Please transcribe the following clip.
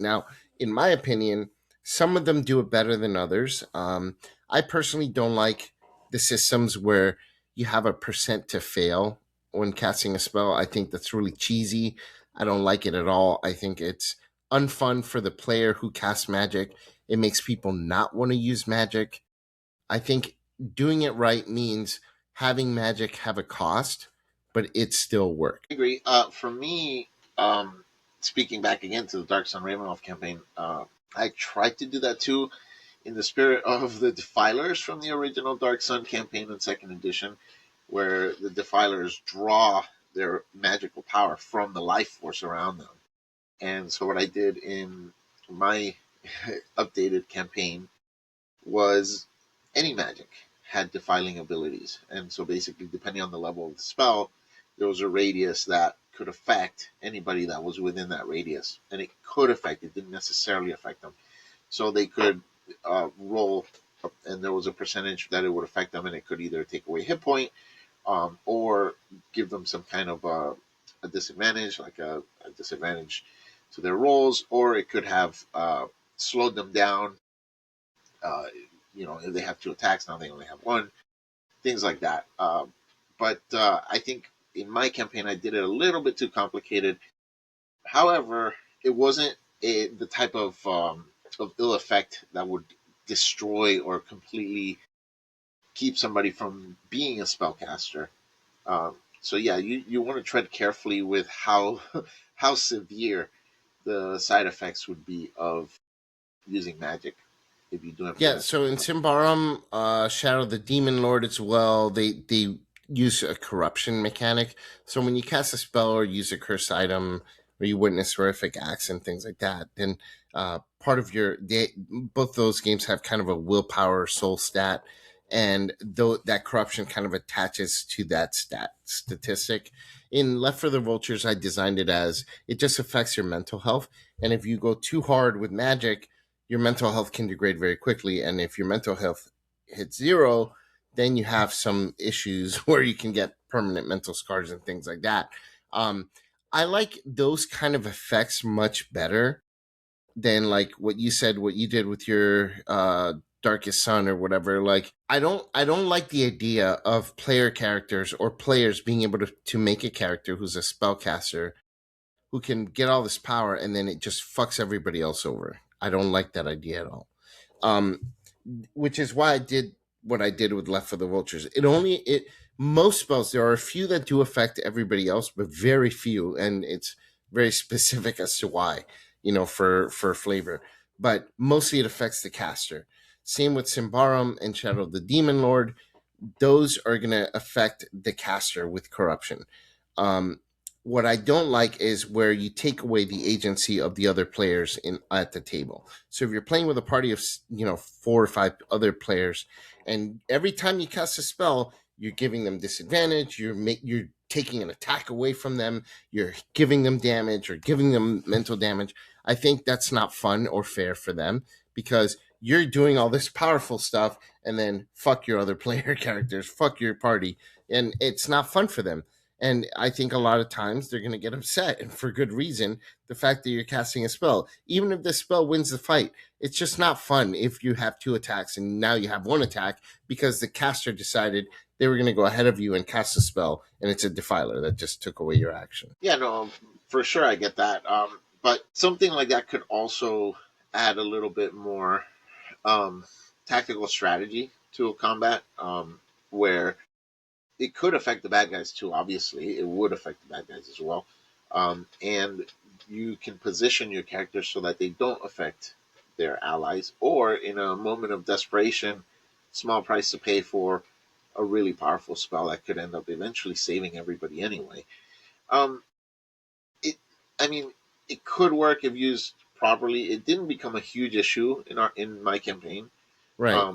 Now, in my opinion, some of them do it better than others. I personally don't like the systems where you have a percent to fail when casting a spell. I think that's really cheesy. I don't like it at all. I think it's unfun for the player who casts magic. It makes people not want to use magic. I think doing it right means having magic have a cost, but it still work. I agree. For me, speaking back again to the Dark Sun Ravenloft campaign, I tried to do that too in the spirit of the Defilers from the original Dark Sun campaign in second edition, where the Defilers draw their magical power from the life force around them. And so what I did in my updated campaign was any magic had defiling abilities. And so basically, depending on the level of the spell, there was a radius that could affect anybody that was within that radius. And it could affect, it didn't necessarily affect them. So they could roll, and there was a percentage that it would affect them, and it could either take away hit point or give them some kind of a disadvantage, like a disadvantage to their rolls, or it could have slowed them down. Uh, if they have two attacks, now they only have one, things like that. But I think in my campaign, I did it a little bit too complicated. However, it wasn't the type of ill effect that would destroy or completely keep somebody from being a spellcaster. So yeah, you want to tread carefully with how how severe the side effects would be of using magic if you do Yeah, implement. so in Symbaroum, Shadow the Demon Lord as well, they use a corruption mechanic. So when you cast a spell or use a curse item or you witness horrific acts and things like that, then part of both those games have kind of a willpower soul stat, and though that corruption kind of attaches to that statistic. In Left for the Vultures, I designed it as it just affects your mental health, and if you go too hard with magic, your mental health can degrade very quickly. And if your mental health hits zero, then you have some issues where you can get permanent mental scars and things like that. Um, I like those kind of effects much better than like what you said, what you did with your Darkest Sun or whatever. Like I don't like the idea of player characters or players being able to make a character who's a spellcaster who can get all this power and then it just fucks everybody else over. I don't like that idea at all. Um, which is why I did what I did with Left for the Vultures. It most spells, there are a few that do affect everybody else, but very few, and it's very specific as to why, for flavor. But mostly it affects the caster. Same with Symbaroum and Shadow of the Demon Lord. Those are going to affect the caster with corruption. Um, what I don't like is where you take away the agency of the other players in at the table. So if you're playing with a party of 4 or 5 other players, and every time you cast a spell, you're giving them disadvantage. You're taking an attack away from them. You're giving them damage or giving them mental damage. I think that's not fun or fair for them because you're doing all this powerful stuff and then fuck your other player characters, fuck your party, and it's not fun for them. And I think a lot of times they're going to get upset, and for good reason. The fact that you're casting a spell, even if the spell wins the fight, it's just not fun if you have 2 attacks and now you have 1 attack because the caster decided they were going to go ahead of you and cast a spell, and it's a defiler that just took away your action. Yeah, no, for sure, I get that. But something like that could also add a little bit more um, tactical strategy to a combat, where it could affect the bad guys too. Obviously, it would affect the bad guys as well, and you can position your characters so that they don't affect their allies, or in a moment of desperation, small price to pay for a really powerful spell that could end up eventually saving everybody anyway. Um, it, I mean, it could work if used properly. It didn't become a huge issue in my campaign. Right.